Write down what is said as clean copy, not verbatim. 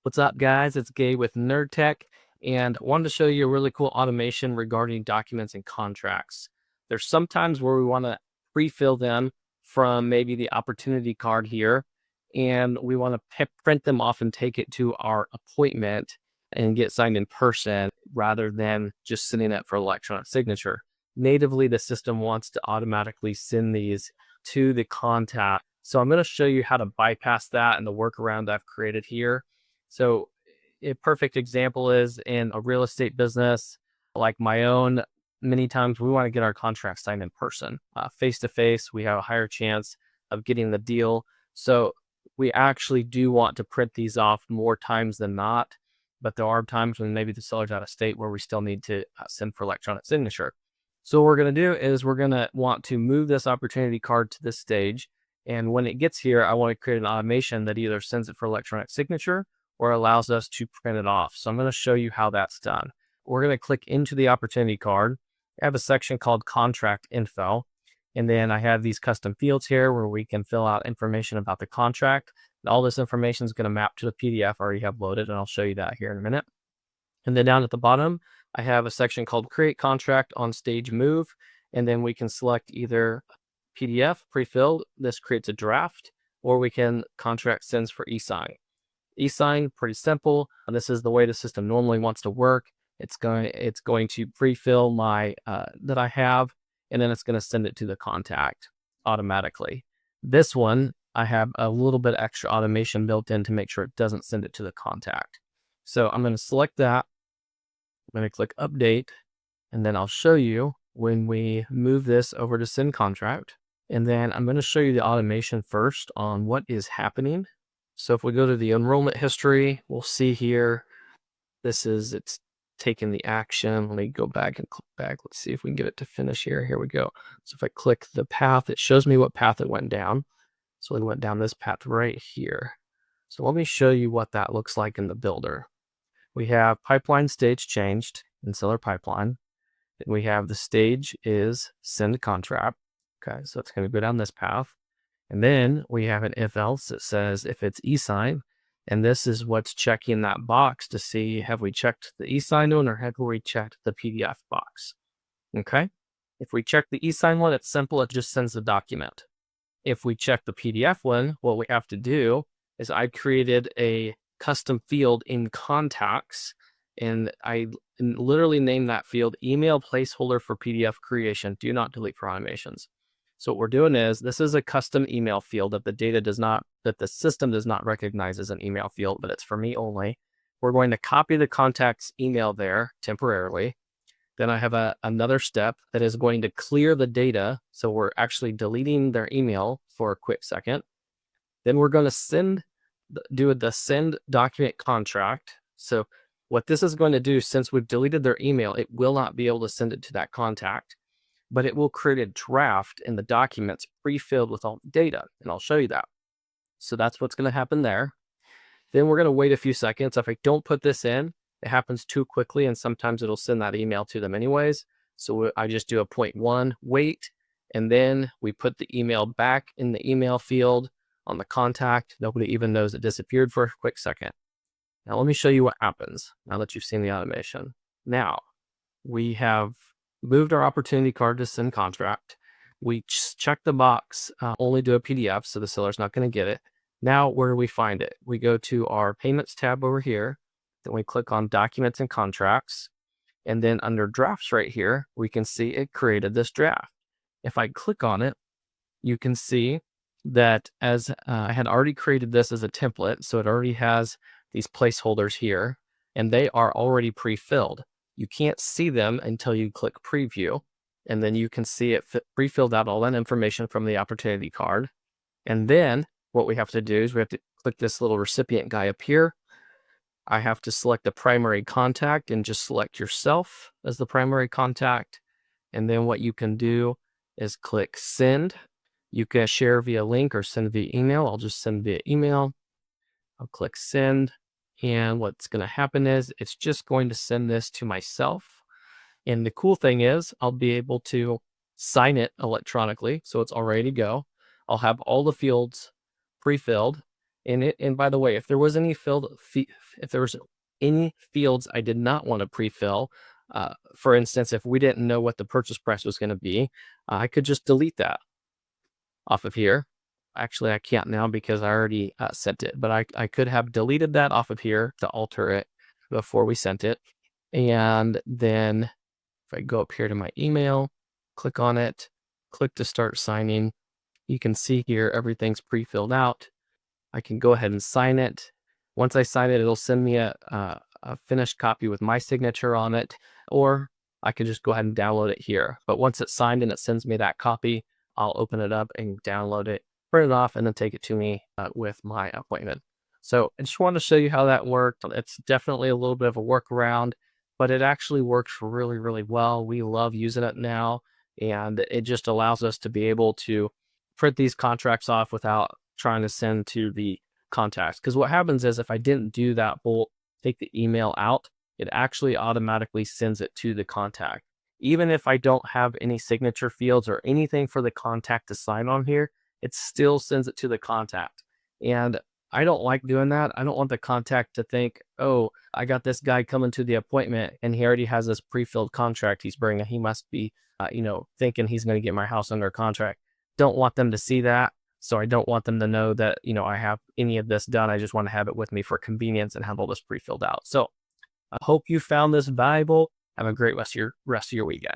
What's up, guys? It's Gabe with Nerd Tech, and I wanted to show you a really cool automation regarding documents and contracts. There's sometimes where we want to pre-fill them from maybe the opportunity card here, and we want to print them off and take it to our appointment and get signed in person rather than just sending it for electronic signature. Natively, the system wants to automatically send these to the contact. So I'm going to show you how to bypass that and the workaround I've created here. So a perfect example is in a real estate business like my own. Many times we want to get our contract signed in person, face to face. We have a higher chance of getting the deal. So we actually do want to print these off more times than not. But there are times when maybe the seller's out of state where we still need to send for electronic signature. So what we're going to do is we're going to want to move this opportunity card to this stage. And when it gets here, I want to create an automation that either sends it for electronic signature or allows us to print it off. So I'm going to show you how that's done. We're going to click into the opportunity card. I have a section called contract info. And then I have these custom fields here where we can fill out information about the contract. And all this information is going to map to the PDF I already have loaded, and I'll show you that here in a minute. And then down at the bottom, I have a section called create contract on stage move. And then we can select either PDF pre-filled. This creates a draft, or we can contract sends for e-sign. E-sign, pretty simple. This is the way the system normally wants to work. It's going to pre-fill my that I have, and then it's going to send it to the contact automatically. This one, I have a little bit extra automation built in to make sure it doesn't send it to the contact. So I'm going to select that. I'm going to click update, and then I'll show you when we move this over to send contract. And then I'm going to show you the automation first on what is happening. So if we go to the enrollment history, we'll see here, it's taking the action. Let me go back and click back. Let's see if we can get it to finish here. Here we go. So if I click the path, it shows me what path it went down. So it went down this path right here. So let me show you what that looks like in the builder. We have pipeline stage changed in seller pipeline. Then we have the stage is send contract. Okay, so it's going to go down this path. And then we have an if else that says if it's e-sign, and this is what's checking that box to see, have we checked the e-sign one or have we checked the PDF box? Okay. If we check the e-sign one, it's simple. It just sends the document. If we check the PDF one, what we have to do is I created a custom field in contacts, and I literally named that field email placeholder for PDF creation. Do not delete for automations. So what we're doing is this is a custom email field that the system does not recognize as an email field, but it's for me only. We're going to copy the contact's email there temporarily. Then I have another step that is going to clear the data. So we're actually deleting their email for a quick second. Then we're going to do the send document contract. So what this is going to do, since we've deleted their email, it will not be able to send it to that contact, but it will create a draft in the documents pre-filled with all the data, and I'll show you that. So that's what's going to happen there. Then we're going to wait a few seconds. If I don't put this in, it happens too quickly, and sometimes it'll send that email to them anyways. So I just do a 0.1 wait, and then we put the email back in the email field on the contact. Nobody even knows it disappeared for a quick second. Now let me show you what happens now that you've seen the automation. Now we have moved our opportunity card to send contract. We check the box, only do a PDF, so the seller's not going to get it. Now, where do we find it? We go to our payments tab over here. Then we click on documents and contracts. And then under drafts right here, we can see it created this draft. If I click on it, you can see that as I had already created this as a template, so it already has these placeholders here, and they are already pre-filled. You can't see them until you click preview, and then you can see it pre-filled out all that information from the opportunity card. And then what we have to do is we have to click this little recipient guy up here. I have to select the primary contact and just select yourself as the primary contact. And then what you can do is click send. You can share via link or send via email. I'll just send via email. I'll click send. And what's going to happen is it's just going to send this to myself. And the cool thing is I'll be able to sign it electronically. So it's all ready to go. I'll have all the fields pre-filled. And by the way, if there was any if there was any fields I did not want to pre-fill, for instance, if we didn't know what the purchase price was going to be, I could just delete that off of here. Actually, I can't now because I already sent it, but I could have deleted that off of here to alter it before we sent it. And then if I go up here to my email, click on it, click to start signing, you can see here everything's pre-filled out. I can go ahead and sign it. Once I sign it, it'll send me a finished copy with my signature on it, or I can just go ahead and download it here. But once it's signed and it sends me that copy, I'll open it up and download it, print it off, and then take it to me with my appointment. So I just wanted to show you how that worked. It's definitely a little bit of a workaround, but it actually works really, really well. We love using it now, and it just allows us to be able to print these contracts off without trying to send to the contacts. Because what happens is if I didn't do that whole take the email out, it actually automatically sends it to the contact. Even if I don't have any signature fields or anything for the contact to sign on here, it still sends it to the contact. And I don't like doing that. I don't want the contact to think, oh, I got this guy coming to the appointment and he already has this pre-filled contract he's bringing. He must be, thinking he's going to get my house under contract. Don't want them to see that. So I don't want them to know that, I have any of this done. I just want to have it with me for convenience and have all this pre-filled out. So I hope you found this valuable. Have a great rest of your weekend.